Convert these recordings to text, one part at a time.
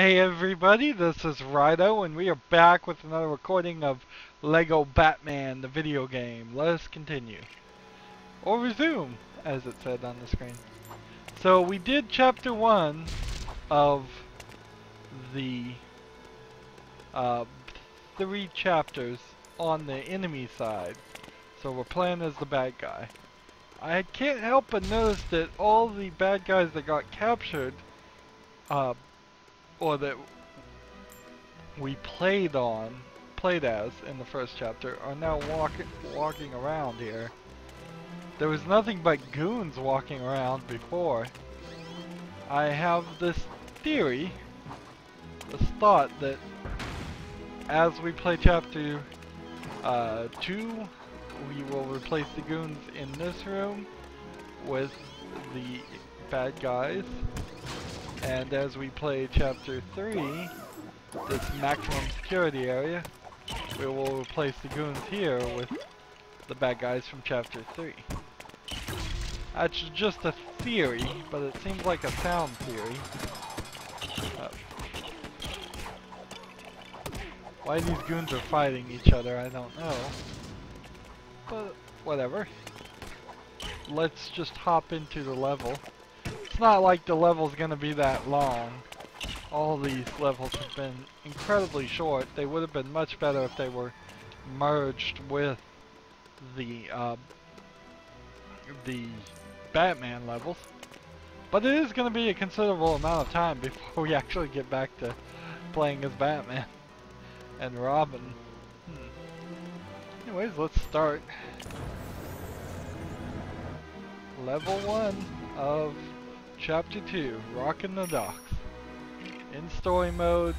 Hey everybody, this is Rydo, and we are back with another recording of Lego Batman, the video game. Let us continue. Or resume, as it said on the screen. So we did chapter 1 of the 3 chapters on the enemy side. So we're playing as the bad guy. I can't help but notice that all the bad guys that got captured, or that we played as in the first chapter, are now walking around here. There was nothing but goons walking around before. I have this theory, this thought that as we play chapter 2, we will replace the goons in this room with the bad guys, and as we play chapter 3, this maximum security area, we will replace the goons here with the bad guys from chapter 3. That's just a theory, but it seems like a sound theory. Why these goons are fighting each other, I don't know. But whatever. Let's just hop into the level. It's not like the level's gonna be that long. All these levels have been incredibly short. They would have been much better if they were merged with the Batman levels. But it is going to be a considerable amount of time before we actually get back to playing as Batman and Robin. Anyways, let's start. Level 1 of Chapter 2, Rockin' the Docks. In story mode.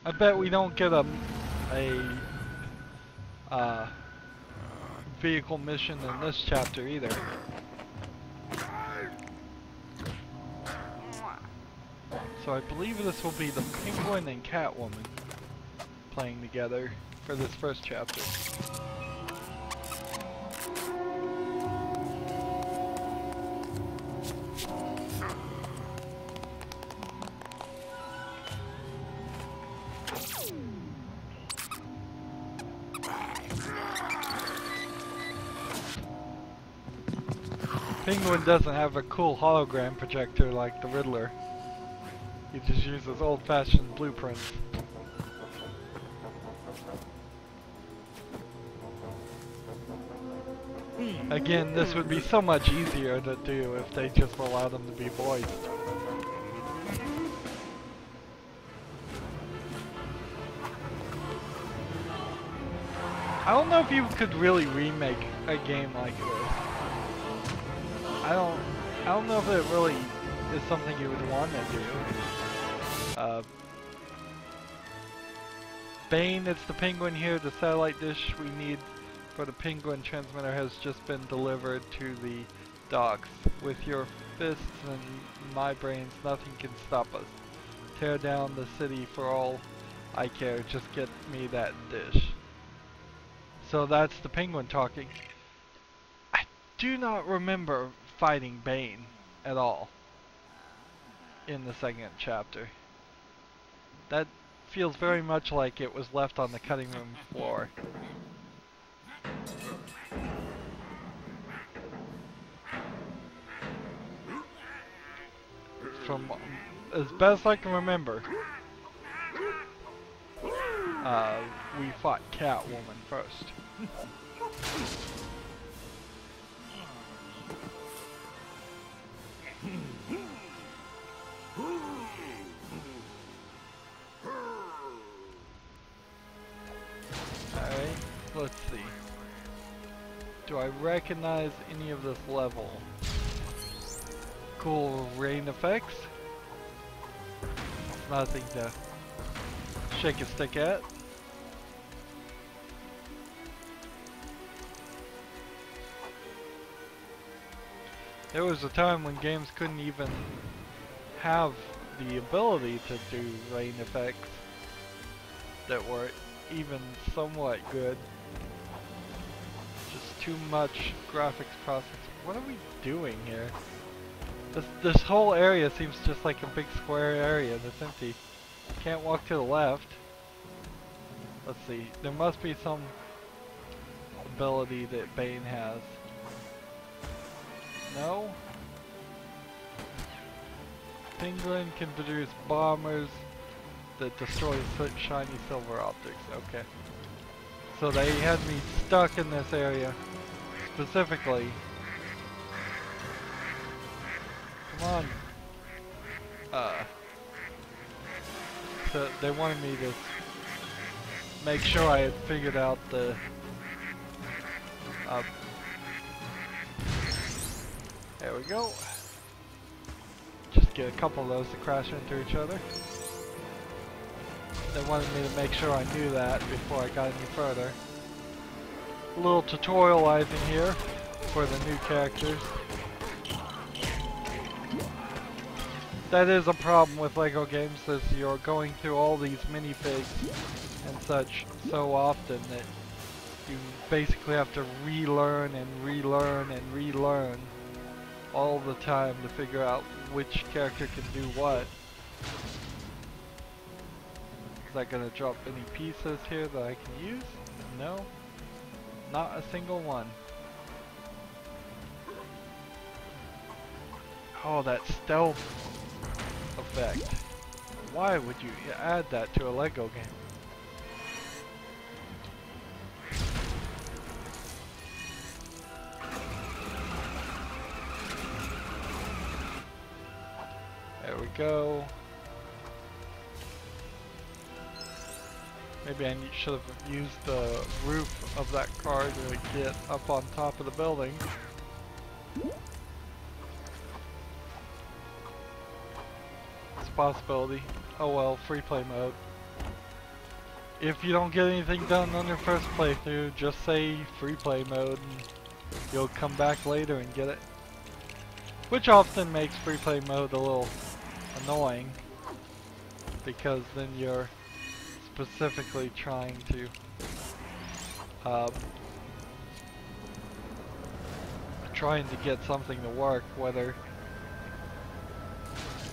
I bet we don't get a vehicle mission in this chapter either. So I believe this will be the Penguin and Catwoman playing together for this first chapter. Penguin doesn't have a cool hologram projector like the Riddler. He just uses old-fashioned blueprints. Again, this would be so much easier to do if they just allowed them to be voiced. I don't know if you could really remake a game like this. I don't know if it really is something you would want to do. Bane, it's the Penguin here. The satellite dish we need for the Penguin transmitter has just been delivered to the docks. With your fists and my brains, nothing can stop us. Tear down the city for all I care. Just get me that dish. So that's the Penguin talking. I do not remember fighting Bane at all in the second chapter. That feels very much like it was left on the cutting room floor. From as best I can remember, we fought Catwoman first. Alright, let's see. Do I recognize any of this level? Cool rain effects. Nothing to shake a stick at. There was a time when games couldn't even have the ability to do rain effects that were even somewhat good. Just too much graphics processing. what are we doing here? This whole area seems just like a big square area that's empty. Can't walk to the left. Let's see. There must be some ability that Bane has. No? Penguin can produce bombers that destroy shiny silver objects. Okay. So they had me stuck in this area specifically. Come on. So they wanted me to make sure I had figured out the there we go. Just get a couple of those to crash into each other. They wanted me to make sure I knew that before I got any further. A little tutorializing here for the new characters. That is a problem with LEGO games, is you're going through all these minifigs and such so often that you basically have to relearn and relearn and relearn all the time to figure out which character can do what. Is that gonna drop any pieces here that I can use? No. Not a single one. Oh, that stealth effect. Why would you add that to a LEGO game? There we go. Maybe I should have used the roof of that car to get up on top of the building. It's a possibility. Oh well, free play mode. If you don't get anything done on your first playthrough, just say free play mode and you'll come back later and get it. Which often makes free play mode a little annoying, because then you're specifically trying to get something to work, whether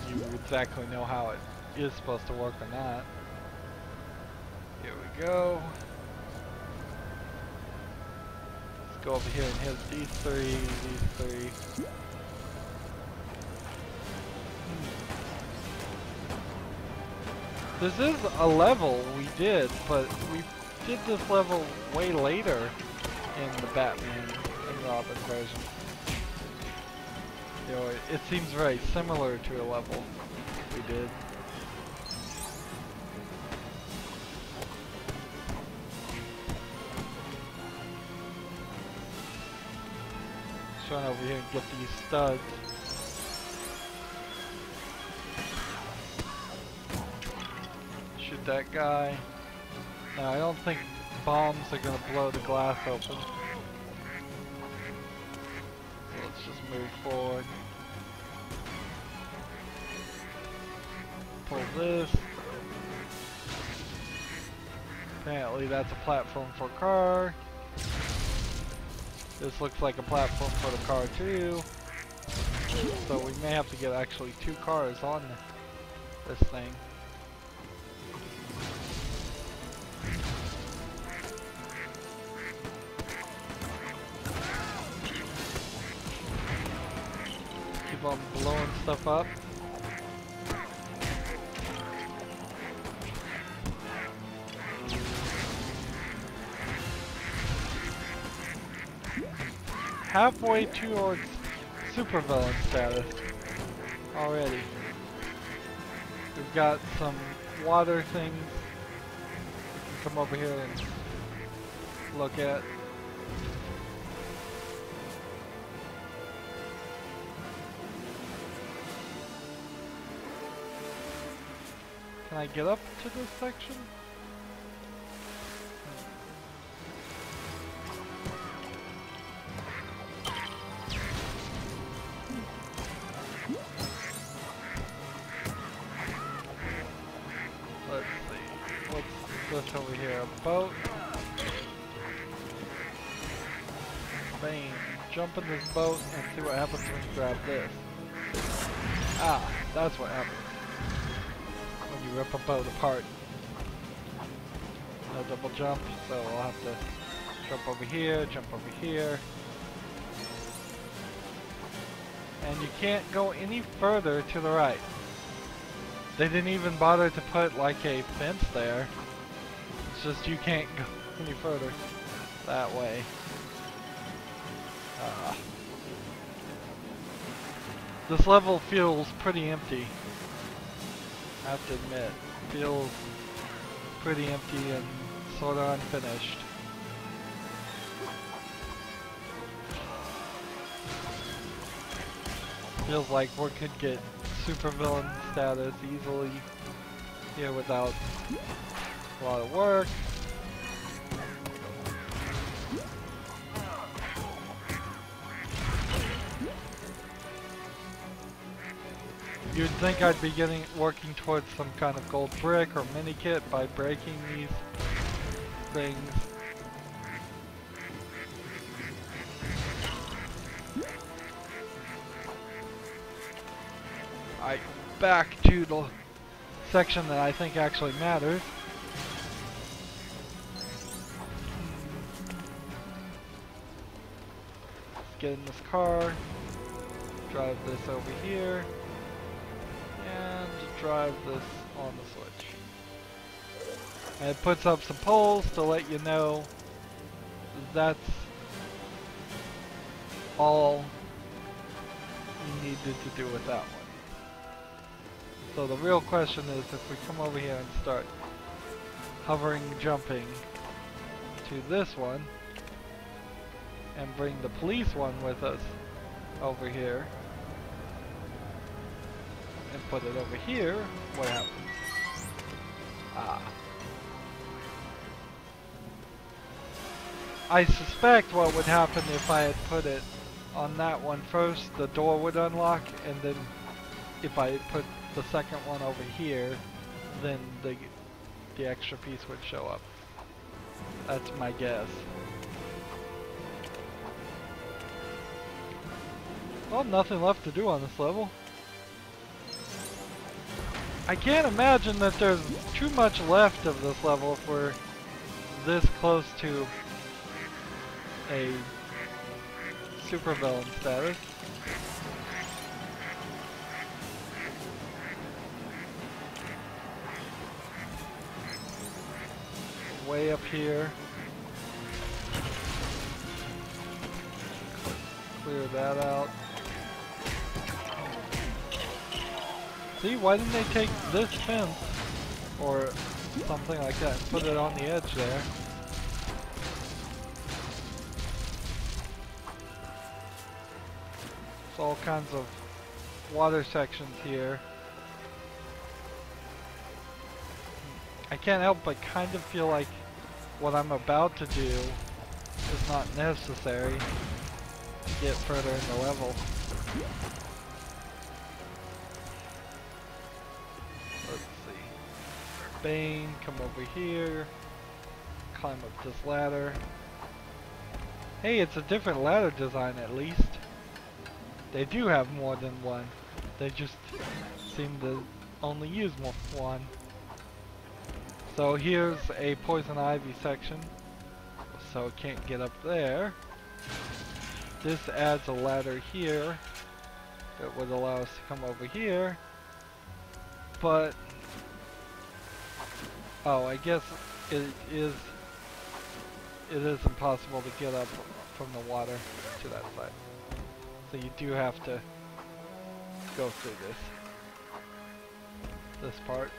you exactly know how it is supposed to work or not. Here we go. Let's go over here and hit these three. This is a level we did, but we did this level way later in the Batman and Robin version. You know, it seems very similar to a level we did. Just run over here and get these studs. Shoot that guy. No, I don't think bombs are gonna blow the glass open. So let's just move forward. Pull this. Apparently that's a platform for a car. This looks like a platform for the car too. So we may have to get actually 2 cars on this thing. Keep on blowing stuff up. Halfway towards supervillain status already. We've got some water things we can come over here and look at. Can I get up to this section? What's over here? A boat. Bane jump in this boat and see what happens when you grab this. Ah, that's what happens when you rip a boat apart. No double jump, so I'll have to jump over here, jump over here. And you can't go any further to the right. They didn't even bother to put like a fence there. It's just you can't go any further that way. This level feels pretty empty. I have to admit, feels pretty empty and sort of unfinished. Feels like we could get supervillain status easily here without a lot of work. You'd think I'd be working towards some kind of gold brick or mini kit by breaking these things. Back to the section that I think actually matters. Let's get in this car, drive this over here, and drive this on the switch. And it puts up some poles to let you know that's all you needed to do with that one. So the real question is, if we come over here and start hovering, jumping to this one, and bring the police one with us over here, and put it over here, what happens? Ah. I suspect what would happen if I had put it on that one first, the door would unlock, and then if I put the second one over here, then the extra piece would show up. That's my guess. Well, nothing left to do on this level. I can't imagine that there's too much left of this level if we're this close to a supervillain status. Way up here. Clear that out. See, why didn't they take this fence or something like that and put it on the edge there? There's all kinds of water sections here. I can't help but kind of feel like what I'm about to do is not necessary to get further in the level. Let's see. Bane, come over here. Climb up this ladder. Hey, it's a different ladder design at least. They do have more than one. They just seem to only use one. So here's a poison ivy section, so it can't get up there. This adds a ladder here that would allow us to come over here, but oh, I guess it is impossible to get up from the water to that side. So you do have to go through this part.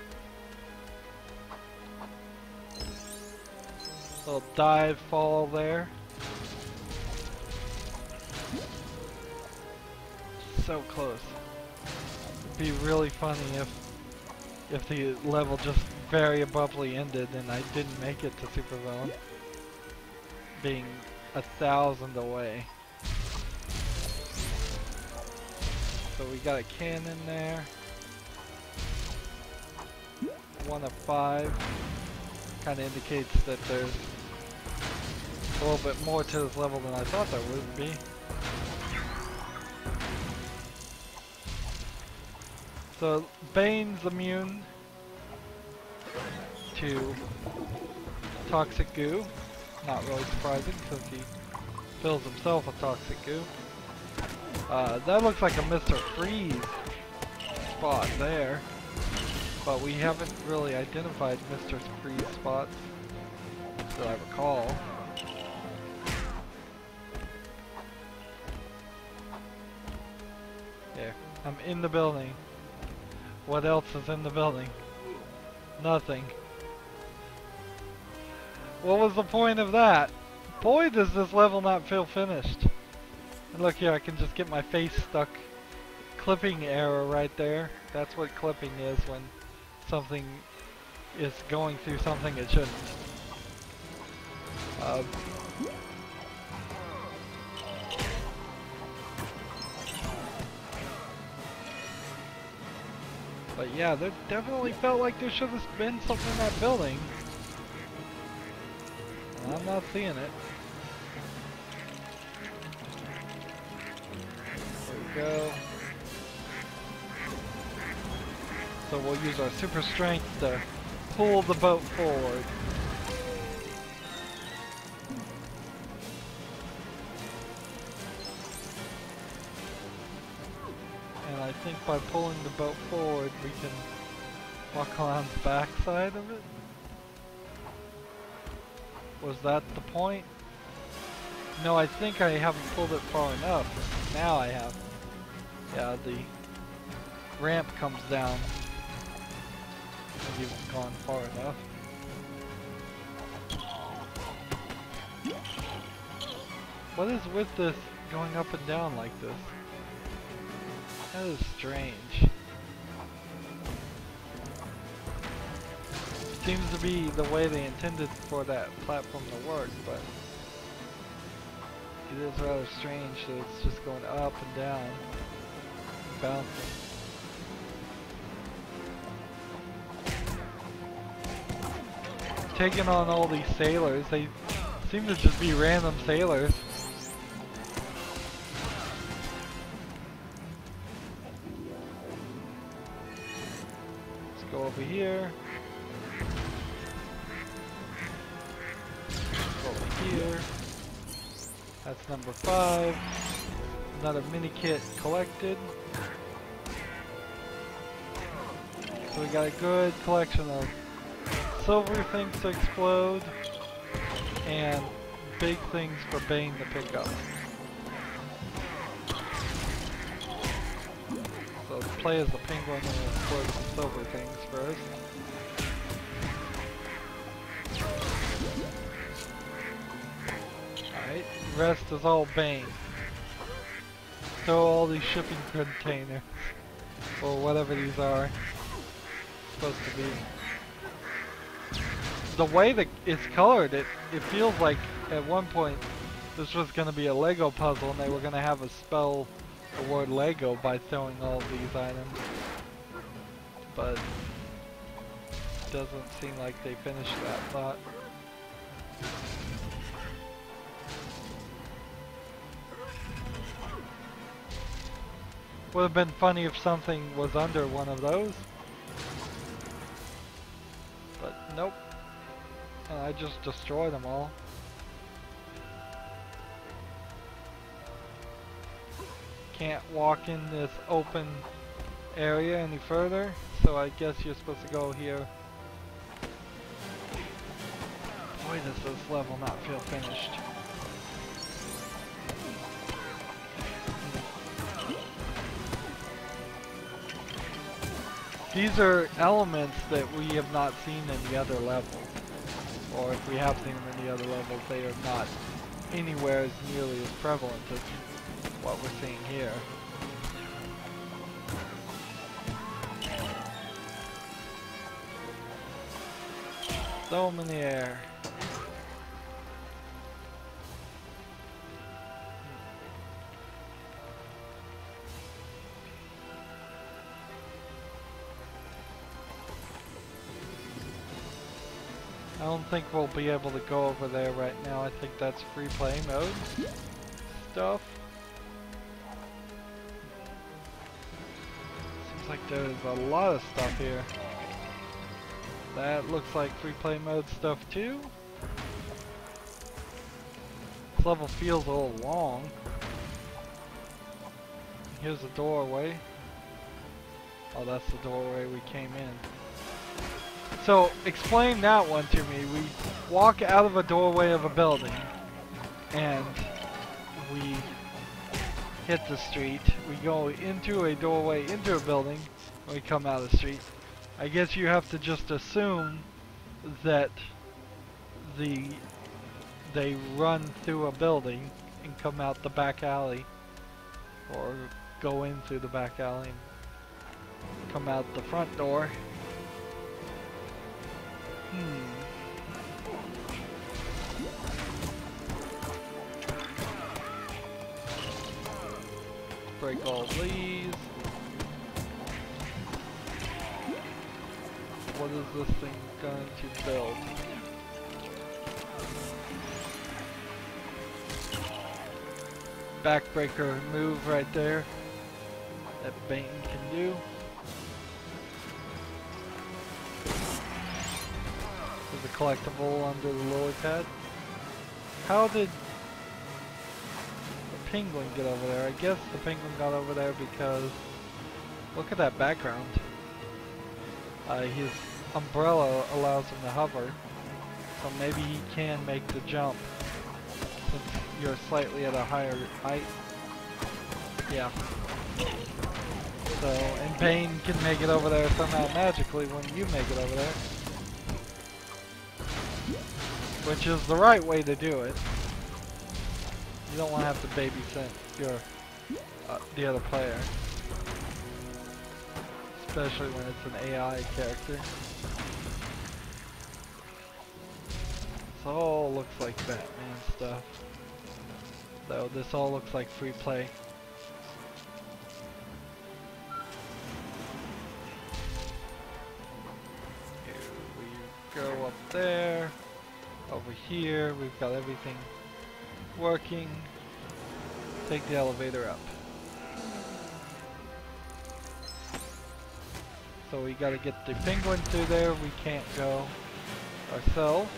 Little dive fall there. So close. It'd be really funny if the level just very abruptly ended and I didn't make it to supervillain, being 1,000 away. So we got a cannon there. 1 of 5. Kind of indicates that there's a little bit more to this level than I thought there would be. So Bane's immune to toxic goo. Not really surprising since he fills himself with toxic goo. That looks like a Mr. Freeze spot there, but we haven't really identified Mr. Freeze spots that I recall. There, I'm in the building. What else is in the building? Nothing. What was the point of that? Boy, does this level not feel finished. And look here, I can just get my face stuck. Clipping error right there. That's what clipping is when something is going through something it shouldn't. But yeah, there definitely felt like there should have been something in that building. And I'm not seeing it. There we go. So we'll use our super strength to pull the boat forward. And I think by pulling the boat forward we can walk around the back side of it. Was that the point? No, I think I haven't pulled it far enough. Now I have. Yeah, the ramp comes down. Maybe it's gone far enough. What is with this going up and down like this? That is strange. Seems to be the way they intended for that platform to work, but it is rather strange that it's just going up and down, bouncing. Taking on all these sailors, they seem to just be random sailors. Let's go over here. Here. That's number 5. Another mini kit collected. So we got a good collection of silver things to explode and big things for Bane to pick up. So play as the penguin and explode some silver things first. Rest is all Bane. Throw all these shipping containers, or whatever these are supposed to be. The way that it's colored, it feels like at one point this was going to be a Lego puzzle and they were going to have us spell the word Lego by throwing all these items. But it doesn't seem like they finished that thought. Would have been funny if something was under one of those. But nope. I just destroyed them all. Can't walk in this open area any further, so I guess you're supposed to go here. Boy, does this level not feel finished. These are elements that we have not seen in the other levels. Or if we have seen them in the other levels, they are not anywhere as nearly as prevalent as what we're seeing here. Throw them in the air. I don't think we'll be able to go over there right now. I think that's free play mode stuff. Looks like there's a lot of stuff here. That looks like free play mode stuff too. This level feels a little long. Here's the doorway. Oh, that's the doorway we came in. So, explain that one to me. We walk out of a doorway of a building, and we hit the street. We go into a doorway into a building, and we come out of the street. I guess you have to just assume that they run through a building and come out the back alley, or go in through the back alley and come out the front door. Break all these. What is this thing going to build? Backbreaker move right there that Bane can do. There's a collectible under the lily pad. How did the penguin get over there? I guess the penguin got over there because look at that background. His umbrella allows him to hover, so maybe he can make the jump since you're slightly at a higher height. Yeah. So, and Bane can make it over there somehow magically when you make it over there. Which is the right way to do it. You don't want to have to babysit your the other player. Especially when it's an AI character. This all looks like Batman stuff. Though this all looks like free play. Here we go up there. Over here, we've got everything working. Take the elevator up. So we gotta get the penguin through there. We can't go ourselves.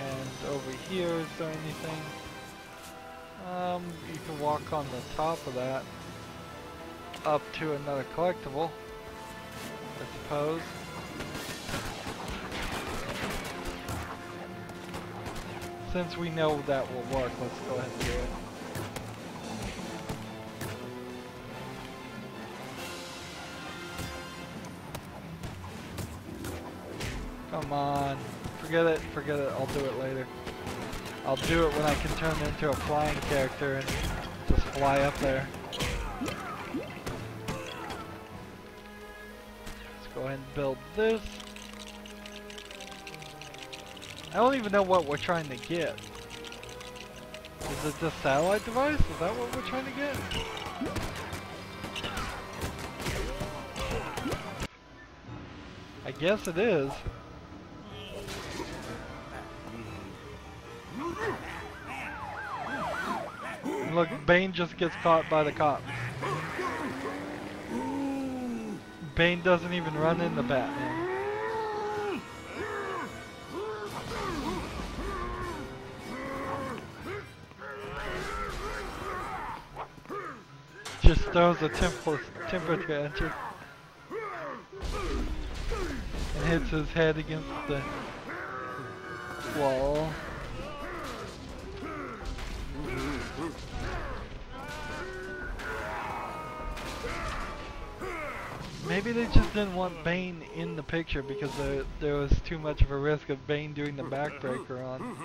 And over here, is there anything? You can walk on the top of that up to another collectible, I suppose. Since we know that will work, let's go ahead and do it. Come on. Forget it, I'll do it later. I'll do it when I can turn into a flying character and just fly up there. Let's go ahead and build this. I don't even know what we're trying to get. Is it the satellite device? Is that what we're trying to get? I guess it is. And look, Bane just gets caught by the cops. Bane doesn't even run into Batman. Just throws a temper tantrum and hits his head against the wall. Maybe they just didn't want Bane in the picture because there was too much of a risk of Bane doing the backbreaker on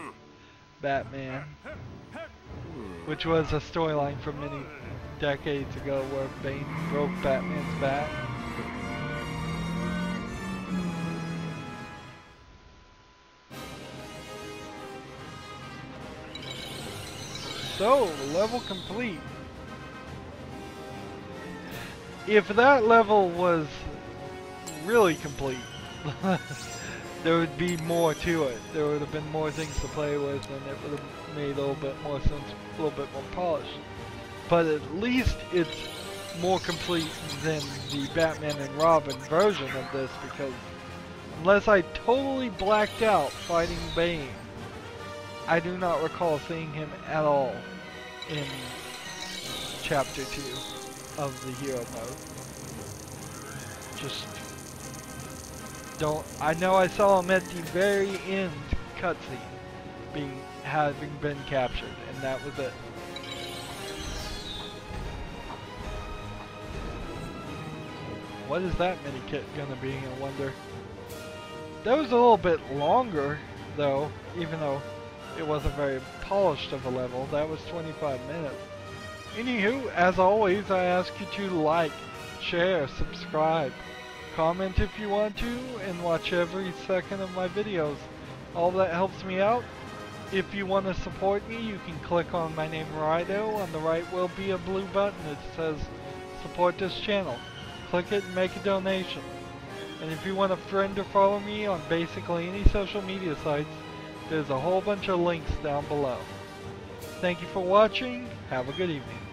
Batman, which was a storyline from many decades ago where Bane broke Batman's back. So, level complete. If that level was really complete, there would be more to it. There would have been more things to play with, and it would have made a little bit more sense, a little bit more polished. But at least it's more complete than the Batman and Robin version of this, because unless I totally blacked out fighting Bane, I do not recall seeing him at all in Chapter 2 of the hero mode. Just don't. I know I saw him at the very end cutscene, having been captured, and that was it. What is that mini kit gonna be, I wonder? That was a little bit longer, though, even though it wasn't very polished of a level. That was 25 minutes. Anywho, as always, I ask you to like, share, subscribe, comment if you want to, and watch every second of my videos. All that helps me out. If you want to support me, you can click on my name, Rydo. On the right will be a blue button that says support this channel. Click it and make a donation. And if you want a friend or follow me on basically any social media sites, there's a whole bunch of links down below. Thank you for watching. Have a good evening.